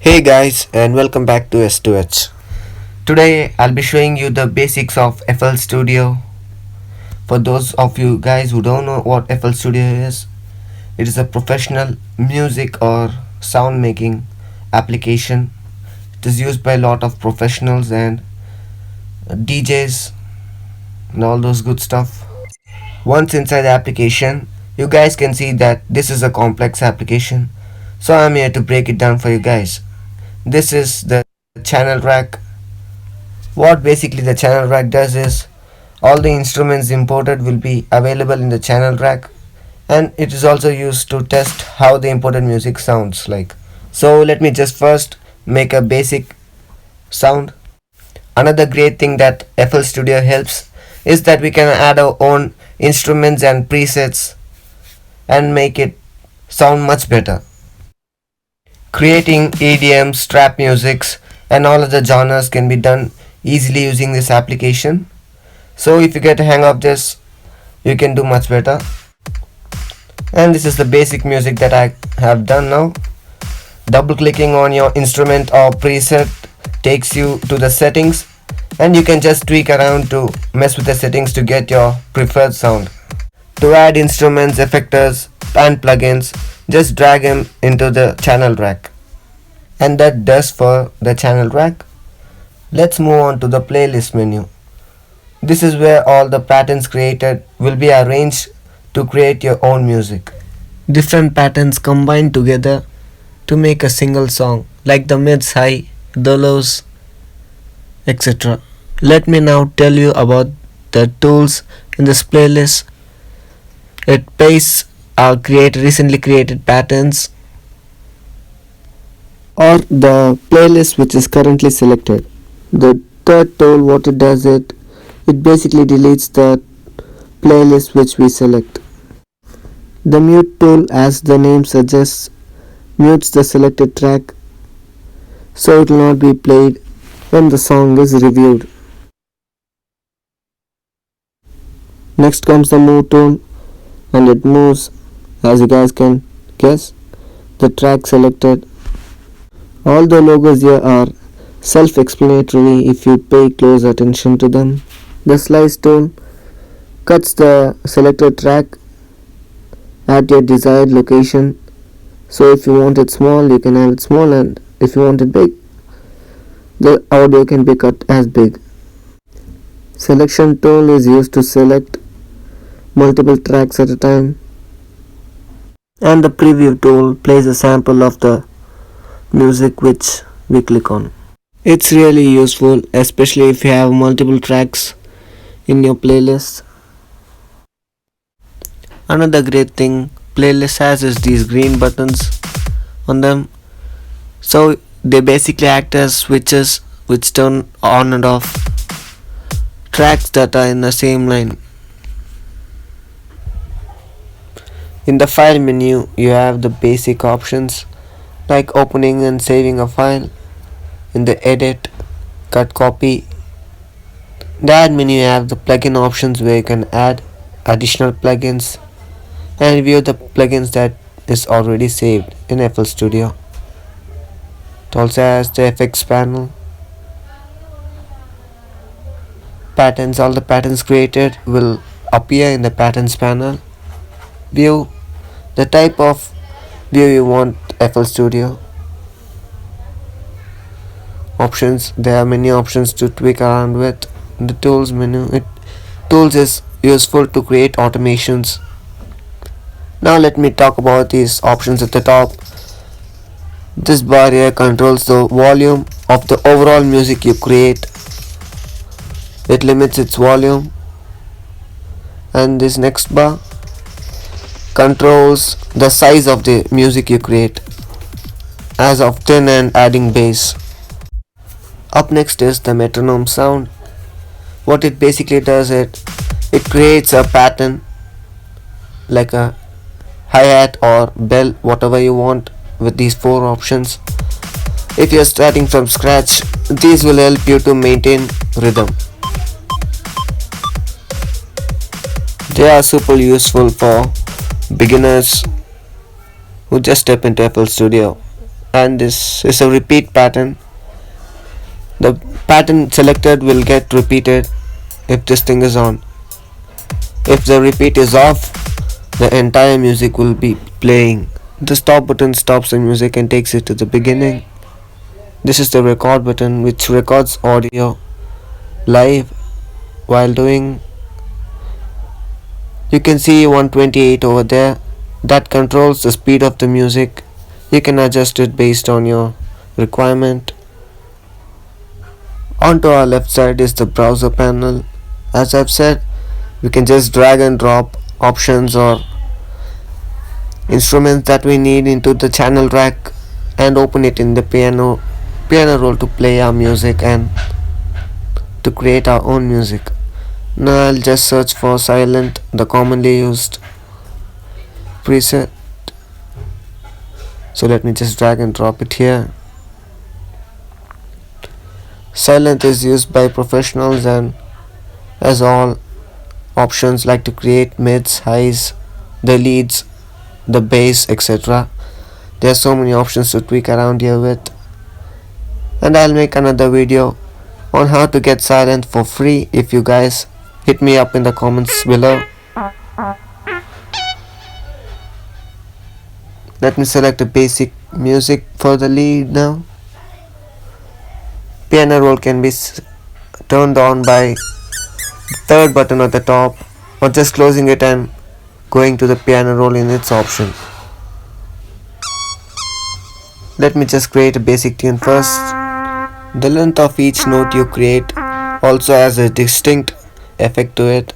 Hey guys, and welcome back to S2H. Today I'll be showing you the basics of FL Studio. For those of you guys who don't know what FL Studio is, it is a professional music or sound making application. It is used by a lot of professionals and DJs and all those good stuff. Once inside the application, you guys can see that this is a complex application. So I'm here to break it down for you guys. This is the channel rack. What basically the channel rack does is all the instruments imported will be available in the channel rack, and it is also used to test how the imported music sounds like. So let me just first make a basic sound. Another great thing that FL Studio helps is that we can add our own instruments and presets and make it sound much better. Creating EDMs, trap musics, and all other genres can be done easily using this application. So if you get a hang of this, you can do much better. And this is the basic music that I have done now. Double clicking on your instrument or preset takes you to the settings, and you can just tweak around to mess with the settings to get your preferred sound. To add instruments, effectors, and plugins, just drag them into the channel rack. And that does for the channel rack. Let's move on to the playlist menu. This is where all the patterns created will be arranged to create your own music. Different patterns combined together to make a single song, like the mids, high, the lows, etc. Let me now tell you about the tools in this playlist. It pastes our recently created patterns or the playlist which is currently selected. The third tool, what it does, it basically deletes the playlist which we select. The mute tool, as the name suggests, mutes the selected track so it will not be played when the song is reviewed. Next comes the move tool, and it moves, as you guys can guess, the track selected. All the logos here are self-explanatory if you pay close attention to them. The slice tool cuts the selected track at your desired location. So if you want it small, you can have it small, and if you want it big, the audio can be cut as big. Selection tool is used to select multiple tracks at a time. And the preview tool plays a sample of the music which we click on. It's really useful, especially if you have multiple tracks in your playlist. Another great thing playlist has is these green buttons on them. So they basically act as switches which turn on and off tracks that are in the same line. In the file menu, you have the basic options like opening and saving a file. In the edit, cut, copy. The add menu, you have the plugin options where you can add additional plugins and view the plugins that is already saved in FL Studio. It also has the effects panel. Patterns, all the patterns created will appear in the patterns panel. View, the type of view you want FL Studio. Options, there are many options to tweak around with. The tools menu, tools is useful to create automations. Now let me talk about these options at the top. This bar here controls the volume of the overall music you create. It limits its volume. And this next bar controls the size of the music you create, as often and adding bass. Up next is the metronome sound. What it basically does, it creates a pattern like a hi-hat or bell, whatever you want, with these four options. If you're starting from scratch, these will help you to maintain rhythm. They are super useful for beginners who just step into FL Studio and this is a repeat pattern. The pattern selected will get repeated if this thing is on. If the repeat is off, the entire music will be playing. The stop button stops the music and takes it to the beginning. This is the record button which records audio live while doing. You can see 128 over there. That controls the speed of the music. You can adjust it based on your requirement. Onto our left side is the browser panel. As I've said, we can just drag and drop options or instruments that we need into the channel rack and open it in the piano roll to play our music and to create our own music. Now I'll just search for silent, the commonly used preset. So let me just drag and drop it here. Silent is used by professionals and as all options like to create mids, highs, the leads, the bass, etc. There are so many options to tweak around here with, and I'll make another video on how to get silent for free if you guys hit me up in the comments below. Let me select a basic music for the lead now. Piano roll can be turned on by the third button at the top or just closing it and going to the piano roll in its option. Let me just create a basic tune first. The length of each note you create also has a distinct effect to it.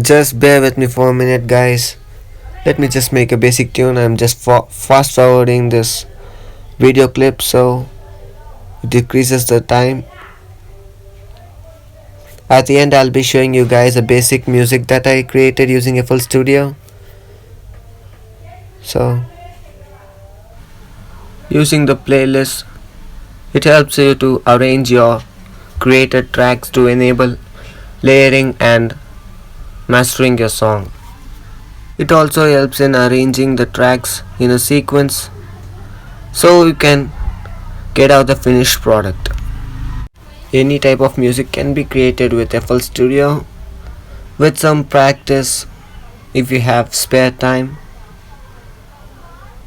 Just bear with me for a minute, guys. Let me just make a basic tune. I'm just fast forwarding this video clip so it decreases the time. At the end I'll be showing you guys a basic music that I created using FL Studio. So using the playlist, it helps you to arrange your created tracks to enable layering and mastering your song. It also helps in arranging the tracks in a sequence so you can get out the finished product. Any type of music can be created with FL Studio with some practice if you have spare time.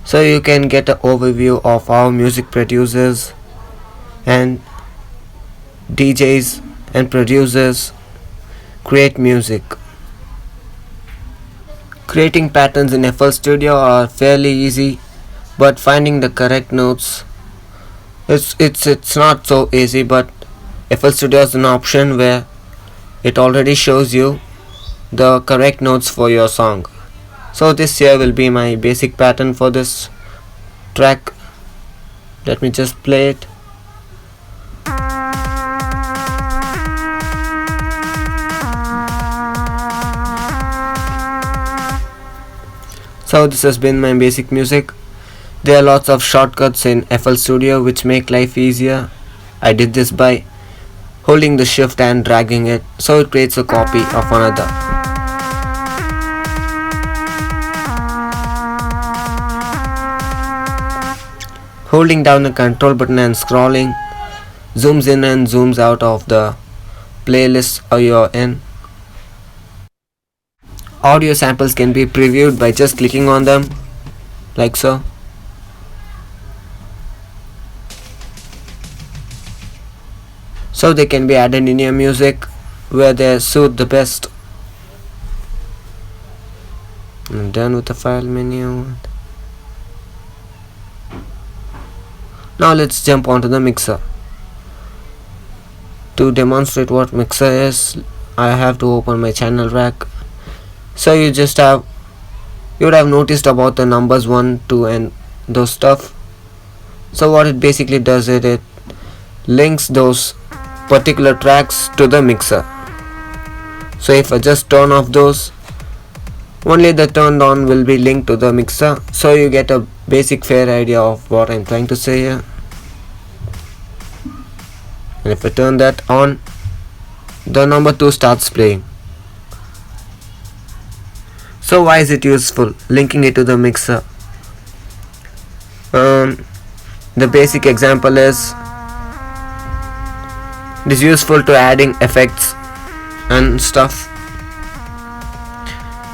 So you can get an overview of how music producers and DJs and producers create music. Creating patterns in FL Studio are fairly easy, but finding the correct notes it's not so easy, but FL Studio is an option where it already shows you the correct notes for your song. So this here will be my basic pattern for this track. Let me just play it. So this has been my basic music. There are lots of shortcuts in FL Studio which make life easier. I did this by holding the shift and dragging it so it creates a copy of another. Holding down the control button and scrolling zooms in and zooms out of the playlist you're in. Audio samples can be previewed by just clicking on them, like so. So they can be added in your music where they suit the best. I'm done with the file menu. Now let's jump onto the mixer. To demonstrate what mixer is, I have to open my channel rack. So you would have noticed about the numbers 1, 2 and those stuff. So what it basically does is it links those particular tracks to the mixer. So if I just turn off those, only the turned on will be linked to the mixer, so you get a basic fair idea of what I'm trying to say here. And if I turn that on, the number 2 starts playing. So why is it useful? Linking it to the mixer. The basic example is it is useful to adding effects and stuff,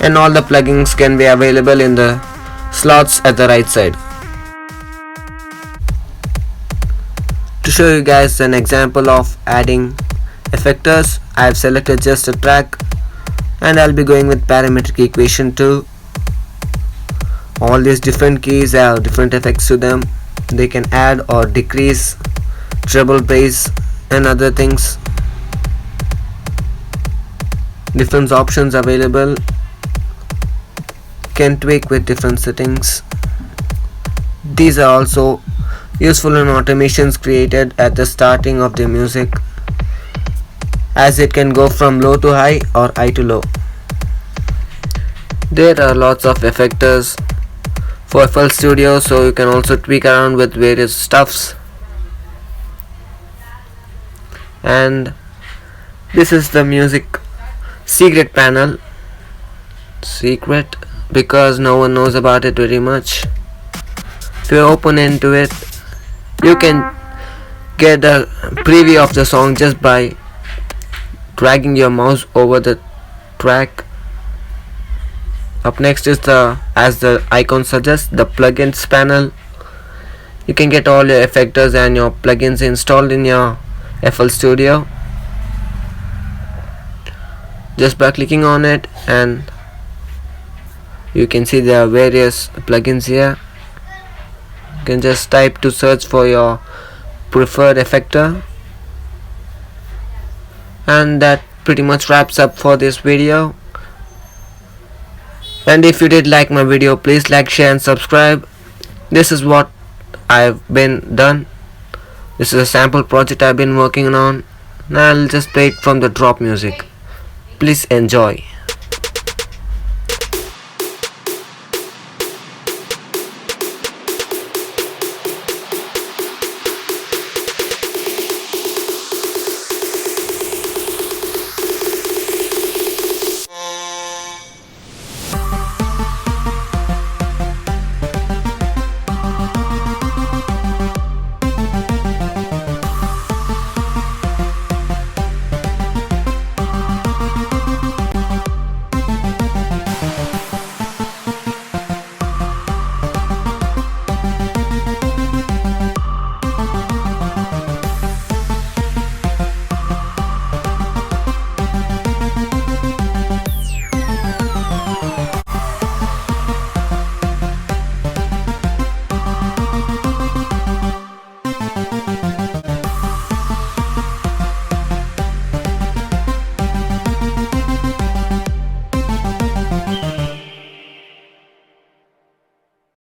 and all the plugins can be available in the slots at the right side. To show you guys an example of adding effectors, I have selected just a track and I'll be going with parametric equation 2. All these different keys have different effects to them. They can add or decrease treble bass and other things. Different options available. Can tweak with different settings. These are also useful in automations created at the starting of the music, as it can go from low to high or high to low. There are lots of effectors for FL Studio, so you can also tweak around with various stuffs. And this is the music secret panel. Secret because no one knows about it very much. If you open into it, you can get a preview of the song just by dragging your mouse over the track. Up next is as the icon suggests, the plugins panel. You can get all your effectors and your plugins installed in your FL Studio just by clicking on it, and you can see there are various plugins here. You can just type to search for your preferred effector, and that pretty much wraps up for this video. And if you did like my video, please like, share and subscribe. This is what I've been done. This is a sample project I've been working on. Now I'll just play it from the drop music. Please enjoy.